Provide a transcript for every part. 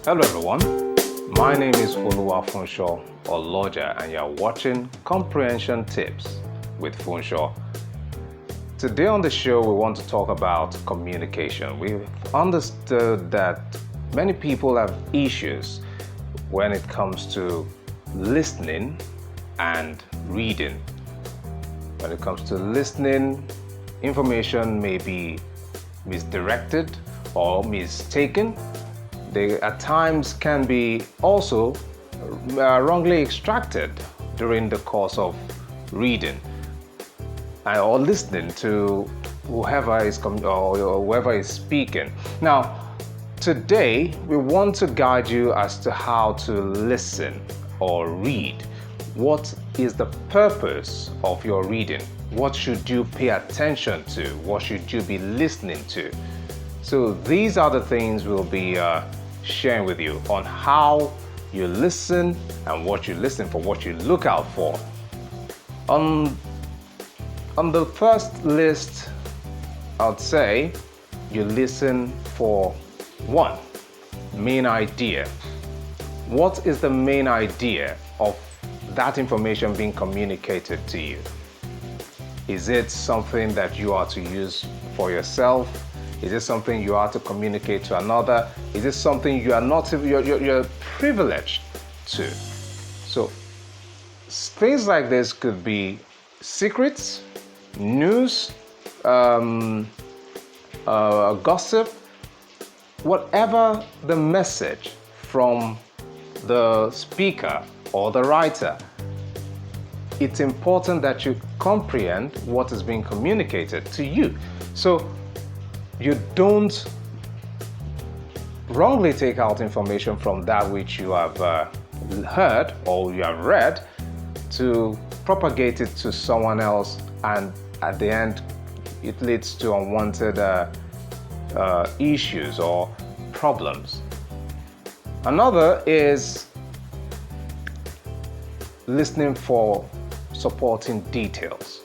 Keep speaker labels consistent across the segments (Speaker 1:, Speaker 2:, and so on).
Speaker 1: Hello everyone, my name is Funsho or Lodger, and you're watching Comprehension Tips with Funsho. Today on the show we want to talk about communication. We've understood that many people have issues when it comes to listening and reading. When it comes to listening, information may be misdirected or mistaken. They at times can be also wrongly extracted during the course of reading or listening to whoever is speaking. Now, today we want to guide you as to how to listen or read. What is the purpose of your reading? What should you pay attention to? What should you be listening to? So these are the things we'll be sharing with you on how you listen and what you listen for, what you look out for. On the first list, I'd say you listen for one, main idea. What is the main idea of that information being communicated to you? Is it something that you are to use for yourself? Is it something you are to communicate to another? Is it something you are not, you're privileged to? So things like this could be secrets, news, gossip, whatever the message from the speaker or the writer. It's important that you comprehend what is being communicated to you. So you don't wrongly take out information from that which you have heard or you have read to propagate it to someone else, and at the end it leads to unwanted issues or problems. Another is listening for supporting details.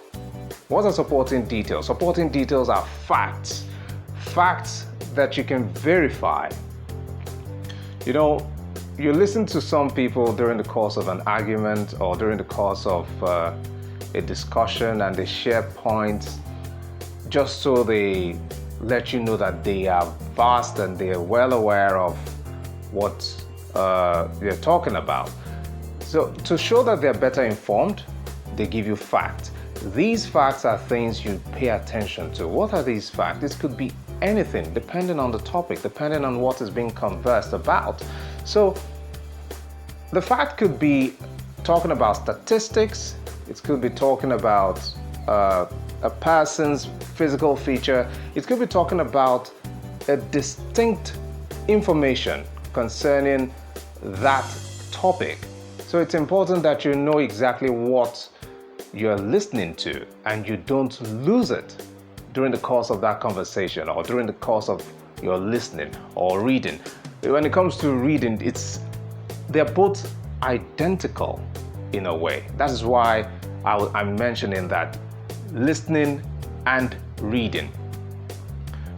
Speaker 1: What are supporting details? Supporting details are facts that you can verify. You know, you listen to some people during the course of an argument or during the course of a discussion, and they share points just so they let you know that they are vast and they are well aware of what they're talking about. So to show that they're better informed, they give you facts. These facts are things you pay attention to. What are these facts? This could be anything, depending on the topic, depending on what is being conversed about. So the fact could be talking about statistics. It could be talking about a person's physical feature. It could be talking about a distinct information concerning that topic. So it's important that you know exactly what you're listening to and you don't lose it during the course of that conversation or during the course of your listening or reading. When it comes to reading, they're both identical in a way. That is why I'm mentioning that listening and reading.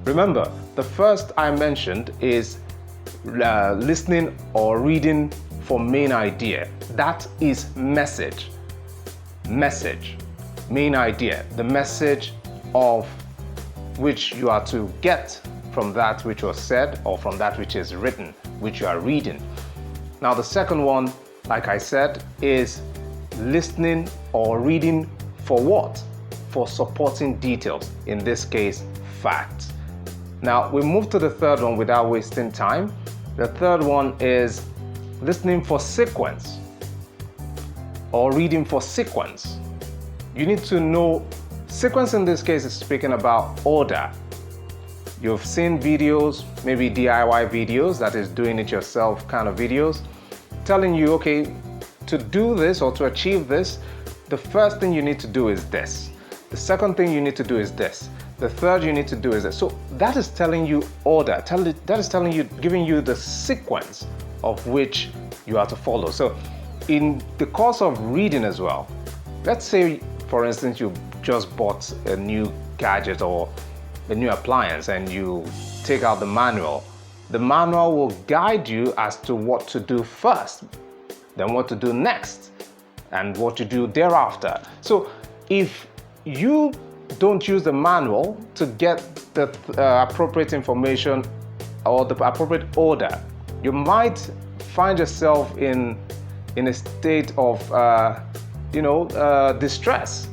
Speaker 1: Remember, the first I mentioned is listening or reading for main idea. That is message, main idea, the message of which you are to get from that which was said or from that which is written, which you are reading. Now the second one, like I said, is listening or reading for what? For supporting details, in this case, facts. Now we move to the third one without wasting time. The third one is listening for sequence or reading for sequence. You need to know sequence. In this case is speaking about order. You've seen videos, maybe DIY videos, that is doing it yourself kind of videos, telling you, okay, to do this or to achieve this, the first thing you need to do is this. The second thing you need to do is this. The third you need to do is this. So that is telling you order. That is telling you, giving you the sequence of which you are to follow. So in the course of reading as well, let's say, for instance, you just bought a new gadget or a new appliance and you take out the manual The manual will guide you as to what to do first, then what to do next, and what to do thereafter. So if you don't use the manual to get the appropriate information or the appropriate order, you might find yourself in a state of distress.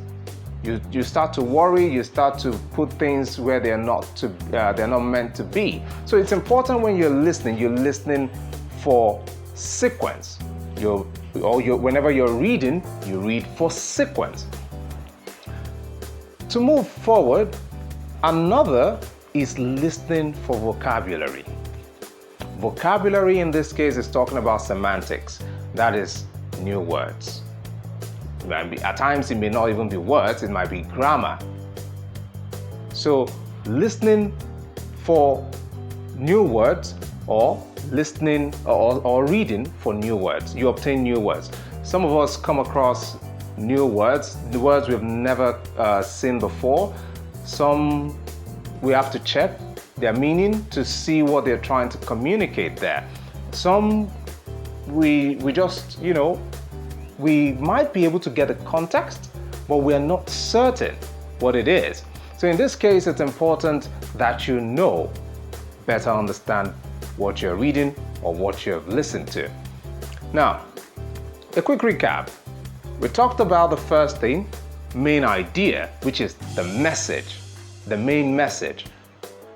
Speaker 1: You start to worry, you start to put things where they're not meant to be. So it's important when you're listening for sequence. Whenever you're reading, you read for sequence. To move forward, another is listening for vocabulary. Vocabulary in this case is talking about semantics, that is, new words. At times it may not even be words, it might be grammar. So listening for new words or listening or reading for new words, you obtain new words. Some of us come across new words, the words we've never seen before. Some we have to check their meaning to see what they're trying to communicate there. Some we just, we might be able to get a context, but we're not certain what it is. So in this case, it's important that you better understand what you're reading or what you've listened to. Now, a quick recap. We talked about the first thing, main idea, which is the message, the main message.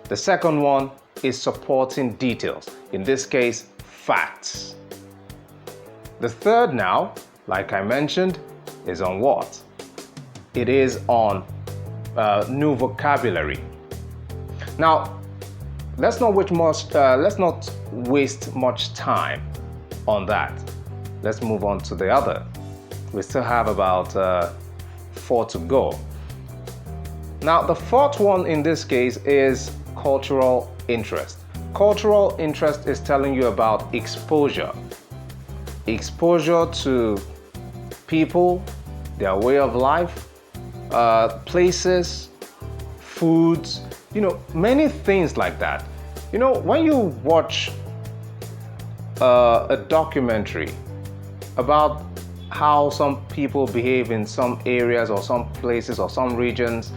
Speaker 1: The second one is supporting details, in this case, facts. The third now, like I mentioned, is on what? It is on new vocabulary. Now, let's not waste much time on that. Let's move on to the other. We still have about 4 to go. Now, the fourth one in this case is cultural interest. Cultural interest is telling you about exposure. Exposure to people, their way of life, places, foods, many things like that. When you watch a documentary about how some people behave in some areas or some places or some regions,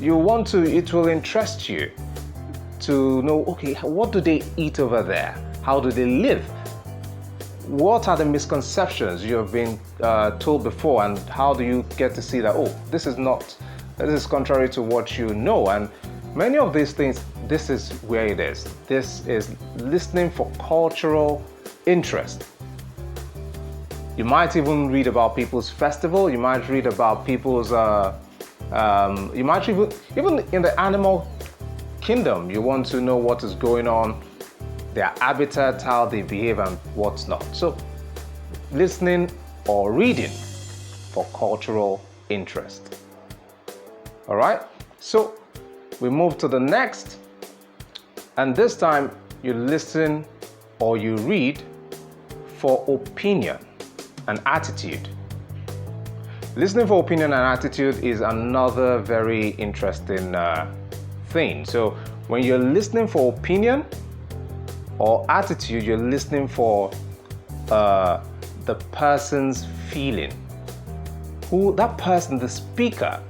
Speaker 1: it will interest you to know, okay, what do they eat over there? How do they live? What are the misconceptions you have been told before, and how do you get to see that, this is contrary to what you know? And many of these things, this is where it is. This is listening for cultural interest. You might even read about people's festival. You might read about people's, you might even in the animal kingdom, you want to know what is going on, their habitat, how they behave, and what's not. So, listening or reading for cultural interest. All right, so we move to the next, and this time you listen or you read for opinion and attitude. Listening for opinion and attitude is another very interesting thing. So when you're listening for opinion or attitude, you're listening for the person's feeling. Who that person, the speaker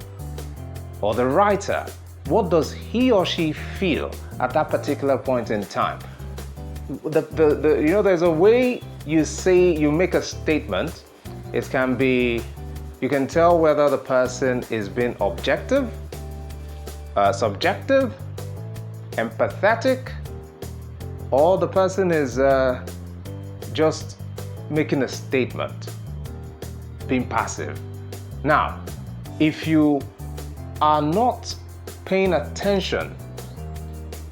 Speaker 1: or the writer, what does he or she feel at that particular point in time? There's a way you make a statement. It can be, you can tell whether the person is being objective, subjective, empathetic, or the person is just making a statement, being passive. Now, if you are not paying attention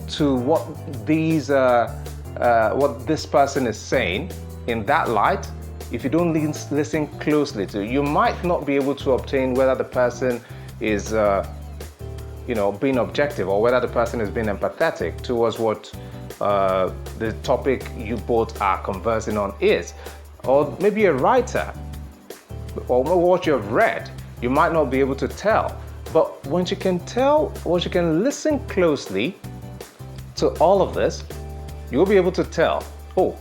Speaker 1: to what this person is saying in that light, if you don't listen closely to it, you might not be able to obtain whether the person is being objective or whether the person is being empathetic towards what the topic you both are conversing on is. Or maybe a writer, or what you have read, you might not be able to tell. But once you can listen closely to all of this, you'll be able to tell, oh,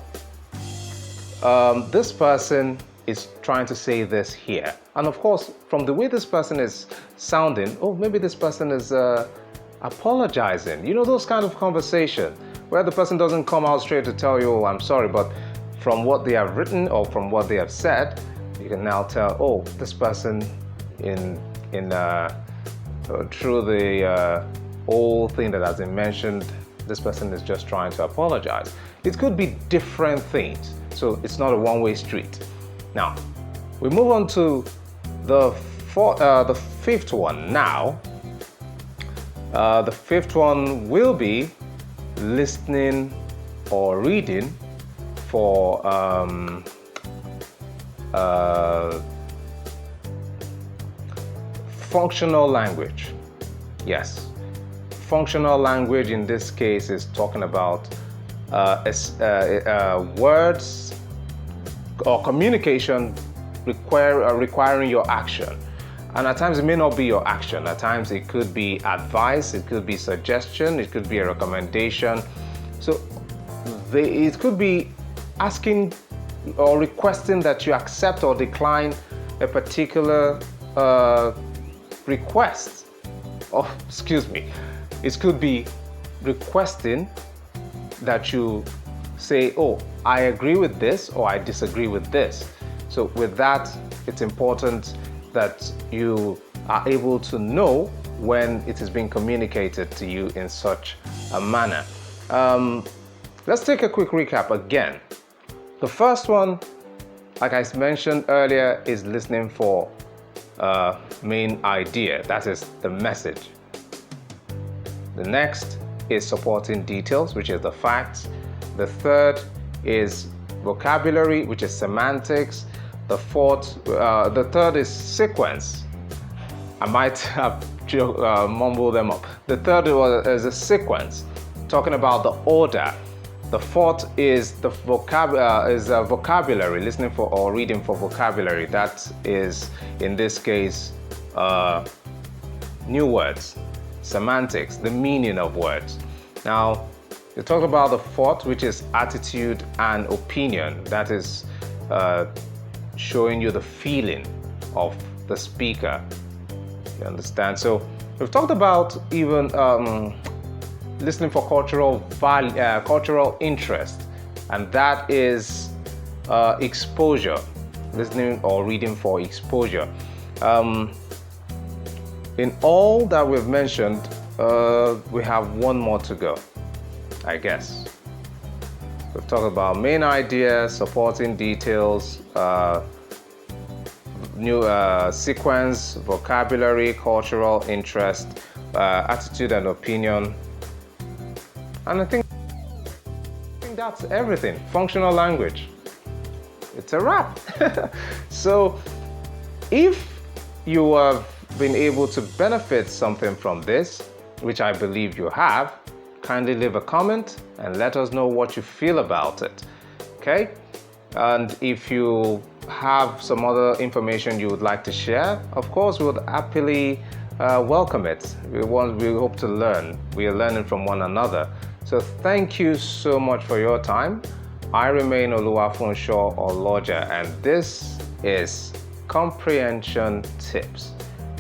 Speaker 1: this person is trying to say this here. And of course, from the way this person is sounding, oh, maybe this person is apologizing. You know, those kind of conversation where the person doesn't come out straight to tell you, oh, I'm sorry, but from what they have written or from what they have said, you can now tell, oh, this person through the whole thing that has been mentioned, this person is just trying to apologize. It could be different things, so it's not a one-way street. Now, we move on to the fifth one now. The fifth one will be listening or reading for functional language. Yes, functional language in this case is talking about words or communication requiring your action. And at times it may not be your action. At times it could be advice, it could be suggestion, it could be a recommendation. So it could be asking or requesting that you accept or decline a particular request. Oh, excuse me. It could be requesting that you say, oh, I agree with this or I disagree with this. So with that, it's important that you are able to know when it is being communicated to you in such a manner. Let's take a quick recap again. The first one, like I mentioned earlier, is listening for main idea, that is the message. The next is supporting details, which is the facts. The third is vocabulary, which is semantics. The third is sequence. I might have mumbled them up. The third is a sequence, talking about the order. The fourth is the vocabulary, listening for or reading for vocabulary. That is, in this case, new words, semantics, the meaning of words. Now, you talk about the fourth, which is attitude and opinion. That is showing you the feeling of the speaker. You understand? So we've talked about even listening for cultural interest, and that is exposure, listening or reading for exposure. In all that we've mentioned, we have one more to go, I guess. We've talked about main ideas, supporting details, new sequence, vocabulary, cultural interest, attitude and opinion. And I think that's everything. Functional language. It's a wrap. So if you have been able to benefit something from this, which I believe you have, kindly leave a comment and let us know what you feel about it. Okay? And if you have some other information you would like to share, of course, we would happily welcome it. We hope to learn. We are learning from one another. So thank you so much for your time. I remain Funsho or Lodger, and this is Comprehension Tips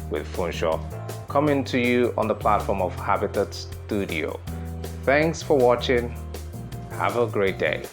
Speaker 1: with Funsho, coming to you on the platform of Habitat Studio. Thanks for watching. Have a great day.